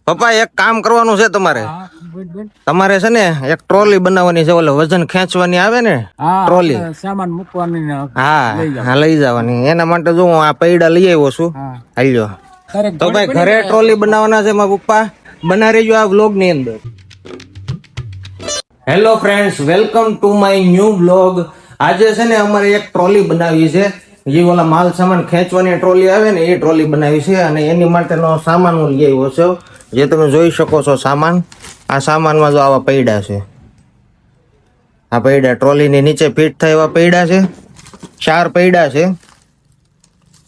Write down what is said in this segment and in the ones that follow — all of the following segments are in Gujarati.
પપ્પા એક કામ કરવાનું છે તમારે. હા, બોલ, બોલ. તમારે છે ને એક ટ્રોલી બનાવવાની છે, ઓલે વજન ખેંચવાની આવે ને હા, ટ્રોલી. આપણે સામાન મૂકવાની ને હા લઈ જાવ. હા, લઈ જવાની. એના માટે જો હું આ પૈડા લઈ આવ્યો છું. હા. હાલ્યો. તારે તો ભાઈ ઘોડે ઘરે બની ટ્રોલી બનાવવાના છે મારા પપ્પા. બના રહેજો આ વ્લોગ ની અંદર. Hello friends, welcome to my new vlog. આજે છે ને અમારે એક ટ્રોલી બનાવી છે, જે ઓલા માલ સામાન ખેંચવાની ટ્રોલી આવે ને એ ટ્રોલી બનાવી છે, અને એની માટેનો સામાન હું લઈ આવ્યો છું. જે તમે જોઈ શકો છો સામાન. આ સામાનમાં જો આવા પૈડા છે. આ પૈડા ટ્રોલીની નીચે ફિટ થાય એવા પૈડા છે. 4 પૈડા છે,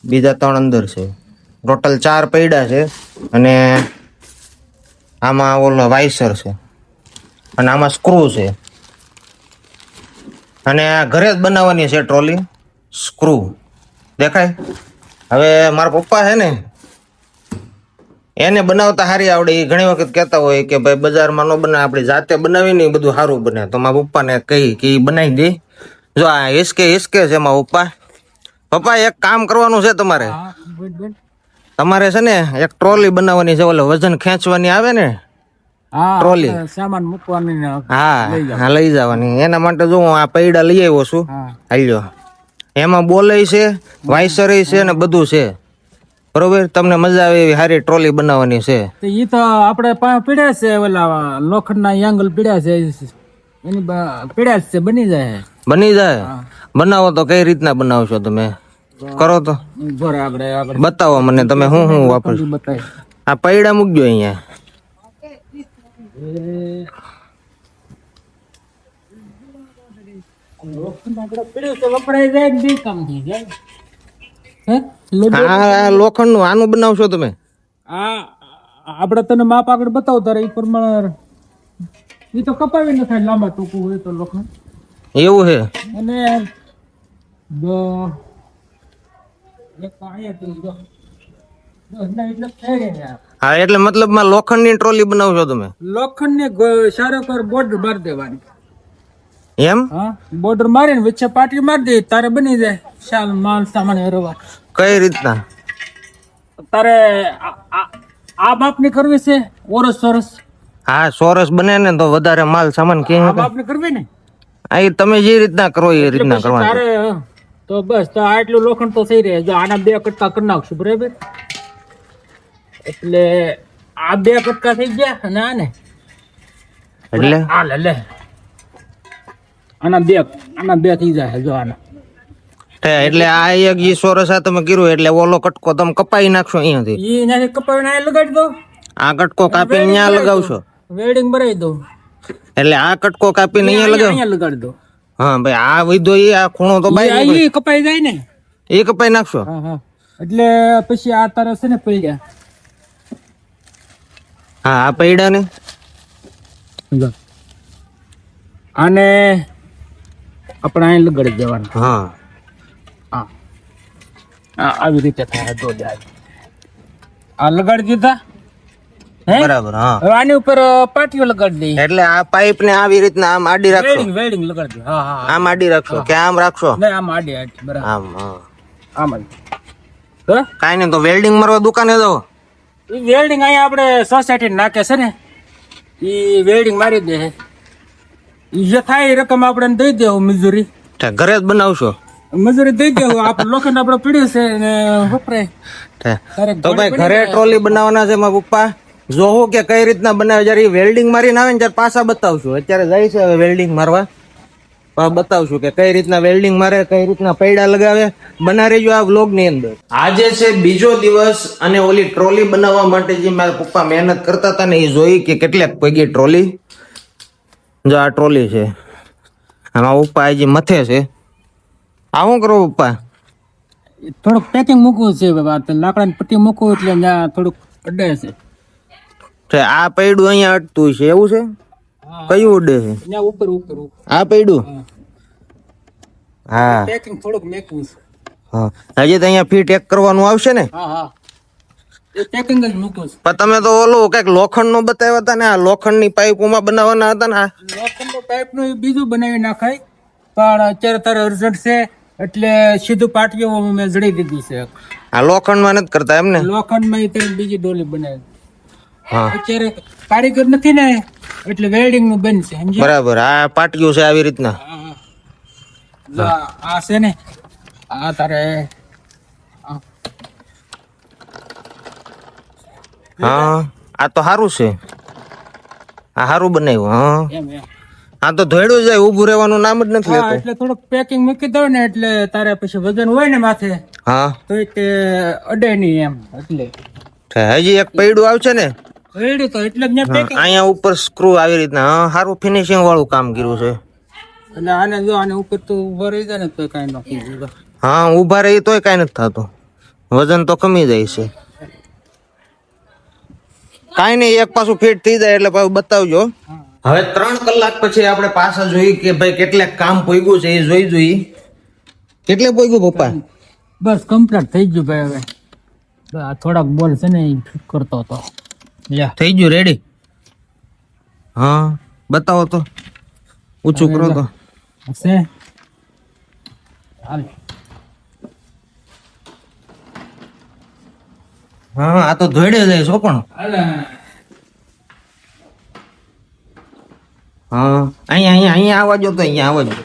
બીજા 3 અંદર છે. ટોટલ 4 પૈડા છે. અને આમાં ઓલો વાઇસર છે, અને આમાં સ્ક્રૂ છે. અને આ ઘરે જ બનાવવાની છે ટ્રોલી. સ્ક્રૂ દેખાય. હવે મારા પપ્પા છે ને, એને બનાવતા સારી આવડે. એ ઘણી વખત કહેતા હોય કે ભાઈ બજારમાં ન બને, આપણે જાતે બનાવીને એ બધું સારું બને. તો મારા પપ્પાને કહી કે એ બનાવી દે. જો આ હિસકે છે મારા પપ્પા. પપ્પા એક કામ કરવાનું છે તમારે. હા, બોલ, બોલ. તમારે છે ને એક ટ્રોલી બનાવવાની છે, ઓલે વજન ખેંચવાની આવે ને હા, ટ્રોલી. આપણે સામાન મૂકવાની ને હા લઈ જાવ. હા, લઈ જવાની. એના માટે જો હું આ પૈડા લઈ આવ્યો છું. હા. હાલ્યો. એમાં બોલે છે, વાઇસર છે, ને બધું છે. બરોબર, તમને મજા આવે એવી સારી ટ્રોલી બનાવવાની છે. તો ઈ તો આપણે પાસે પીડ્યા છે, ઓલા લોખંડના એંગલ પીડ્યા છે, એની પીડ્યા છે, બની જાય. બની જાય. બનાવો તો કઈ રીતના બનાવશો તમે? કરો તો બરાબર, આપણે આપણે બતાવો મને, તમે શું વાપરશો. બતાય. આ પૈડા મૂકજો અહીંયા. વપરાય જાય ને બી કામ થઈ જાય. હે? આ લોખંડ નું આનું બનાવશો તમે? આ આપણે તને માપ આગળ બતાવો તારે એ પ્રમાણે. એ તો કપાવી ન થાય, લાંબા ટૂંકું હોય તો લોખંડ. એવું છે? અને એક અહીંયા જો. એટલે થઈ ગઈ યાર. હા, એટલે મતલબમાં લોખંડ ની ટ્રોલી બનાવશો તમે? લોખંડ ને સારો કર બોર્ડર મારી દેવાની. એમ? હા, બોર્ડર મારીને વચ્ચે પાટી મારી દે, તારે બની જાય શાલ માલ સામાન હરવા. કઈ રીતના? તારે આ માપની કરવી છે, ઓરસ. હા, સોરસ બને ને તો વધારે માલ સામાન કે આ માપની કરવી ને, આ ઈ તમે જે રીતના કરો એ રીતના કરવાનું. તારે તો બસ તો આટલું લોખંડ તો થઈ રહે. જો આના 2 કટકા કરી નાખશું, બરાબર? એટલે આ 2 કટકા થઈ ગયા, અને આને એટલે આ લે આના બે થઈ જાય. જો આના એટલે આ એક ઈ સોરસ આ તમે કર્યું, એટલે ઓલો કટકો તમે કપાઈ નાખશો અહીંયાથી. ઈ નાખી કપાવીને આ લગાડી દો. આ કટકો કાપીને અહીંયા લગાવશો? વેલ્ડિંગ ભરાઈ દો. એટલે આ કટકો કાપીને અહીંયા લગાવ. અહીંયા લગાડી દો. હા ભાઈ, આ વિધો એ આ ખૂણો તો બાય ઈ કપાઈ જાય ને, એ કપાઈ નાખશો. હા હા. એટલે પછી આ તારે છે ને પૈડા. હા, આ પૈડા ને આને આપણે અહીં લગાડી દેવાનું. હા હા, આવી રીતે થાય. દો જાય. આ લગાડી દીધા. હે, બરાબર. હા, હવે આની ઉપર પાટીઓ લગાડી દઈએ. એટલે આ પાઇપ ને આવી રીતના આમ આડી રાખશો? વેલ્ડિંગ લગાડી દે. હા હા. આમ આડી રાખશો કે આમ રાખશો? નહીં, આમ આડી બરાબર. આમ. હા, આમ જ. કાઈ નહીં તો વેલ્ડિંગ મારવા દુકાને જાઓ. એ વેલ્ડિંગ અહીંયા આપણે સોસાયટી નાખે છે ને, એ વેલ્ડિંગ મારી દે. જે થાય એ રકમ આપણે દઈ દેવું. મજૂરી ઘરે જ બનાવશો? મજૂરી દઈ દેવું. આપણે લોખંડ આપણે પીડ્યું છે ને વપરાય. તો ભાઈ ઘરે ટ્રોલી બનાવવાના છે મારા પપ્પા. જોવું કે કઈ રીતના બનાવે. જયારે વેલ્ડિંગ મારીને આવે ને ત્યારે પાછા બતાવશું. અત્યારે જાય છે હવે વેલ્ડિંગ મારવા, બતાવશું કે કઈ રીતના વેલ્ડિંગ મારે, કઈ રીતના પૈડા લગાવે. બના રહેજો આ વ્લોગ ની અંદર. આજે છે બીજો દિવસ, અને ઓલી ટ્રોલી બનાવવા માટે જે મારા પપ્પા મહેનત કરતા હતા ને એ જોઈ કે કેટલાક પૈકી ટ્રોલી. જો આ ટ્રોલી છે, આમાં પપ્પા હજી મથે છે. આ શું કરો પપ્પા? થોડુંક પેકિંગ મૂકવું છે. લાકડાની પટ્ટી મૂકવું એટલે ત્યાં થોડુંક અડે છે. આ પૈડું અહીંયા અટતું છે એવું છે? કયું ઉડે છે? ત્યાં ઉપર. આ પૈડું? હા, પેકિંગ થોડુંક મેકવું છે. હા. હજી તો અહીંયા ફીટ એક કરવાનું આવશે ને? હા હા, એ પેકિંગ જ મૂકવું છે. પણ તમે તો ઓલું કઈક લોખંડ નું બતાવ્યા હતા ને, આ લોખંડ ની પાઇપોમાં બનાવવાના હતા ને. લોખંડનો પાઇપ નું બીજું બનાવી નાખાય, પણ અત્યારે તારે અર્જન્ટ છે એટલે સીધું પાટીઓ મેં જડી દીધું છે. આ લોખંડ માં નથી કરતા એમ ને? લોખંડ માં બીજી ડોલી બનાવી. હા અત્યારે કારીગર નથી ને એટલે વેલ્ડિંગ નું બનશે સમજ્યા? બરાબર. આ પાટિયું છે આવી રીતના. હા. જો આ છે ને આ તારે આ હા આ તો સારું છે. આ સારું બનાવ્યું. હા એમ એમ. આ તો ધોયડું જાય, ઊભું રહેવાનું નામ જ નથી હા લેતું. એટલે થોડુંક પેકિંગ મૂકી દો ને એટલે તારે પછી વજન હોય ને માથે હા તો તે અડે નહીં એમ એટલે હજી એક પૈડું આવશે ને. વેલ્ડ તો એટલે જ મેં હા, પેકિંગ અહીંયા ઉપર સ્ક્રૂ આવી રીતના. હા સારું ફિનિશિંગ વાળું કામ કર્યું છે. એટલે આને જો આને ઉપર તો ઉભો રહી જાય ને તો કાંઈ નથી થતું. હા ઊભા રહી તોય કાંઈ નથી થતું, વજન તો કમી જાય છે. કાંઈ નહીં, એક પાછું ફિટ થઈ જાય એટલે પાછું બતાવજો. હવે 3 કલાક પછી આપણે પાછા જોઈ કે ભાઈ કેટલે કામ પોગ્યું છે એ જોઈ. કેટલે પોગ્યું પપ્પા? બસ કમ્પ્લીટ થઈ ગયું ભાઈ. હવે આ થોડાક બોલ છે ને એ ફિટ કરતો હતો. લ્યા થઈ ગયું રેડી? હા બતાવો તો, ઊંચું કરો તો. હશે હાલ. હા આ તો ધોઈડે જાય છો પણ. હા અહીંયા આવવા જો તો અહીંયા આવવા જો.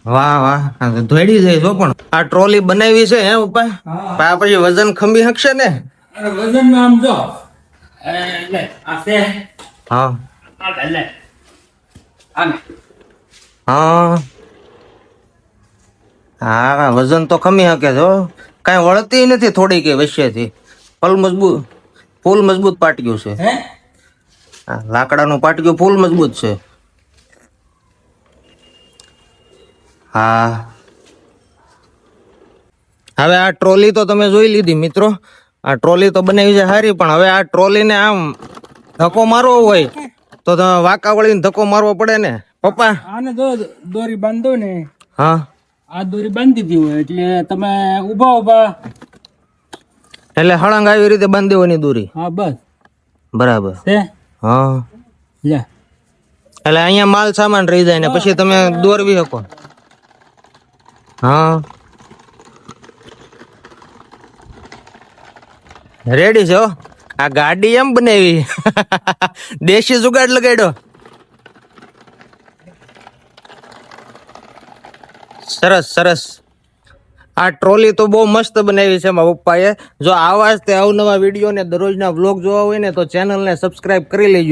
વાહ વાહ, આ તો ધોઈડી જાય છો પણ. આ ટ્રોલી બનાવી છે હે પપ્પા? આ પછી વજન ખંભી શકશે ને? અરે વજન માં આમ જો લે આ છે હા આ લે આને હા હા વજન તો ખમી શકે છો. કાંઈ વળતી નથી થોડી કે વચ્ચેથી. ફૂલ મજબૂત પાટિયું છે. હે હા, લાકડાનું પાટિયું ફૂલ મજબૂત છે. હા હવે આ ટ્રોલી તો તમે જોઈ લીધી મિત્રો. આ ટ્રોલી તો બનાવી છે સારી, પણ હવે આ ટ્રોલીને આમ ધક્કો મારવો હોય તો તમે વાંકા વળીને ધક્કો મારવો પડે ને પપ્પા. આને જો દોરી બાંધો ને હા આ દોરી બાંધી દીધી હોય એટલે તમે ઊભા એટલે હળંગ આવી રીતે બાંધી દેવાની દોરી. હા બસ બરાબર. છે હા લે એટલે અહીંયા માલ સામાન રહી જાય ને પછી તમે દોરવી શકો. હા રેડી છે હો. આ ગાડી એમ બનાવી દેશી જુગાડ લગાડ્યો. સરસ. આ ટ્રોલી તો બહુ મસ્ત બનાવી છે મારા પપ્પાએ. જો આવા જ તે અવનવા વિડીયો ને દરરોજના વ્લોગ જોવા હોય ને તો ચેનલને સબસ્ક્રાઇબ કરી લેજો.